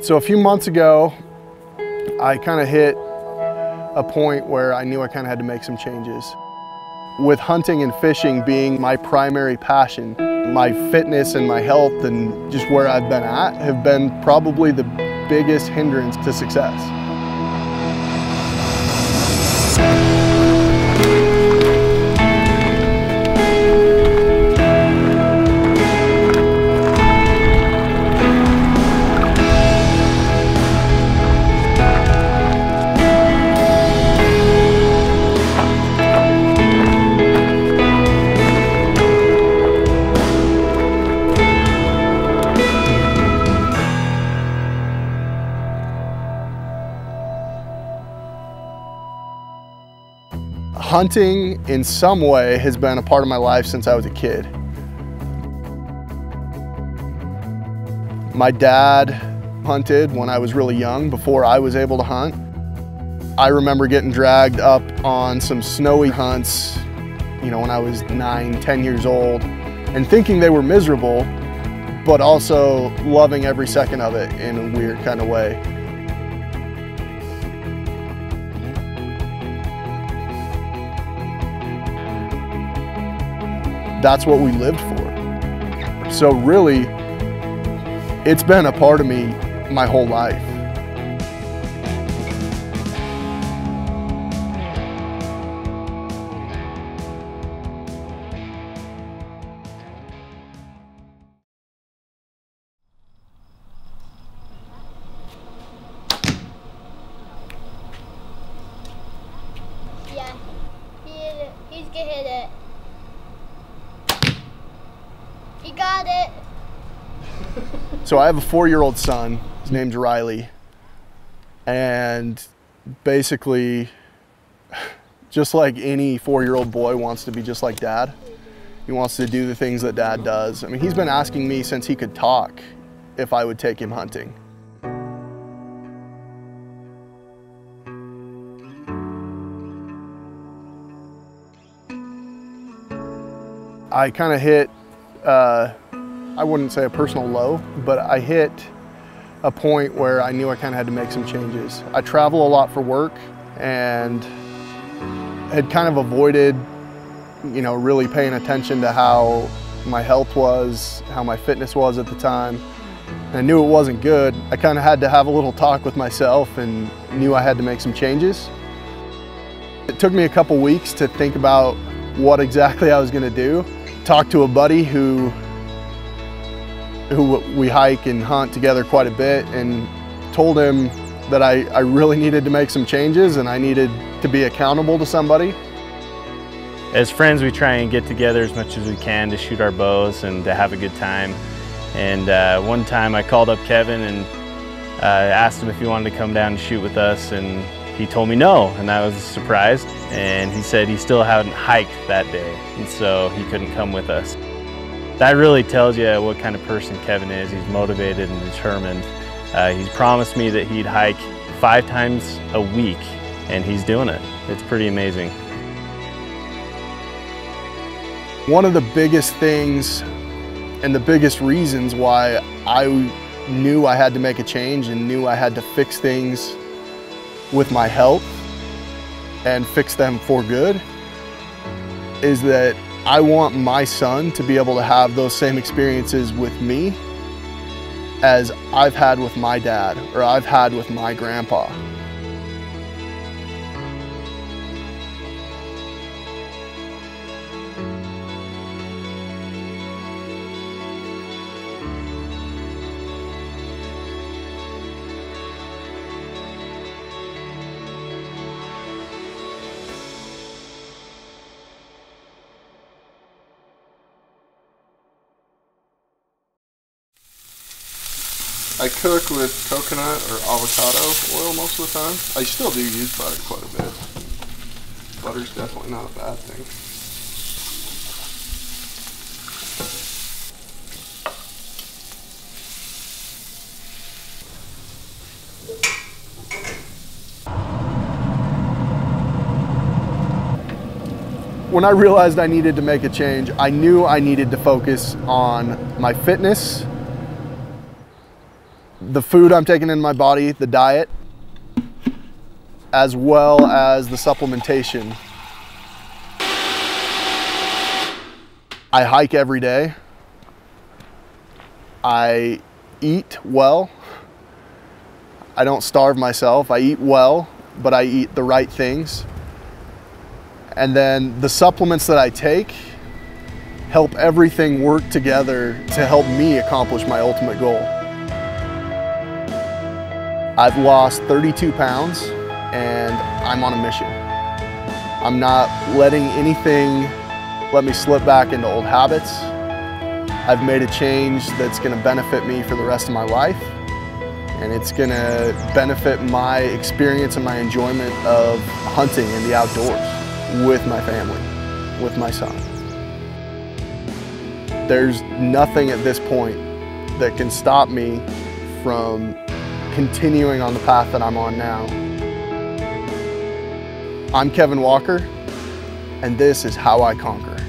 So a few months ago, I kind of hit a point where I knew I kind of had to make some changes. With hunting and fishing being my primary passion, my fitness and my health and just where I've been at have been probably the biggest hindrance to success. Hunting in some way has been a part of my life since I was a kid. My dad hunted when I was really young, before I was able to hunt. I remember getting dragged up on some snowy hunts, when I was 9, 10 years old, and thinking they were miserable, but also loving every second of it in a weird kind of way. That's what we lived for. So really, it's been a part of me my whole life. Yeah, he's gonna hit it. He got it. So I have a 4-year-old son, his name's Riley, and basically, just like any 4-year-old boy wants to be just like dad. He wants to do the things that dad does. I mean, he's been asking me since he could talk if I would take him hunting. I kind of hit I wouldn't say a personal low, but I hit a point where I knew I kind of had to make some changes. I travel a lot for work and had kind of avoided, really paying attention to how my health was, how my fitness was at the time. And I knew it wasn't good. I kind of had to have a little talk with myself and knew I had to make some changes. It took me a couple weeks to think about what exactly I was going to do. Talked to a buddy who we hike and hunt together quite a bit, and told him that I really needed to make some changes and I needed to be accountable to somebody. As friends, we try and get together as much as we can to shoot our bows and to have a good time. And one time I called up Kevin and asked him if he wanted to come down and shoot with us, and he told me no, and I was surprised. And he said he still hadn't hiked that day, and so he couldn't come with us. That really tells you what kind of person Kevin is. He's motivated and determined. He's promised me that he'd hike 5 times a week, and he's doing it. It's pretty amazing. One of the biggest things and the biggest reasons why I knew I had to make a change and knew I had to fix things with my health and fix them for good is that I want my son to be able to have those same experiences with me as I've had with my dad or I've had with my grandpa. I cook with coconut or avocado oil most of the time. I still do use butter quite a bit. Butter's definitely not a bad thing. When I realized I needed to make a change, I knew I needed to focus on my fitness the food I'm taking in my body, the diet, as well as the supplementation. I hike every day. I eat well. I don't starve myself. I eat well, but I eat the right things. And then the supplements that I take help everything work together to help me accomplish my ultimate goal. I've lost 32 pounds and I'm on a mission. I'm not letting anything let me slip back into old habits. I've made a change that's going to benefit me for the rest of my life, and it's going to benefit my experience and my enjoyment of hunting in the outdoors with my family, with my son. There's nothing at this point that can stop me from continuing on the path that I'm on now. I'm Kevin Walker, and this is How I Conquer.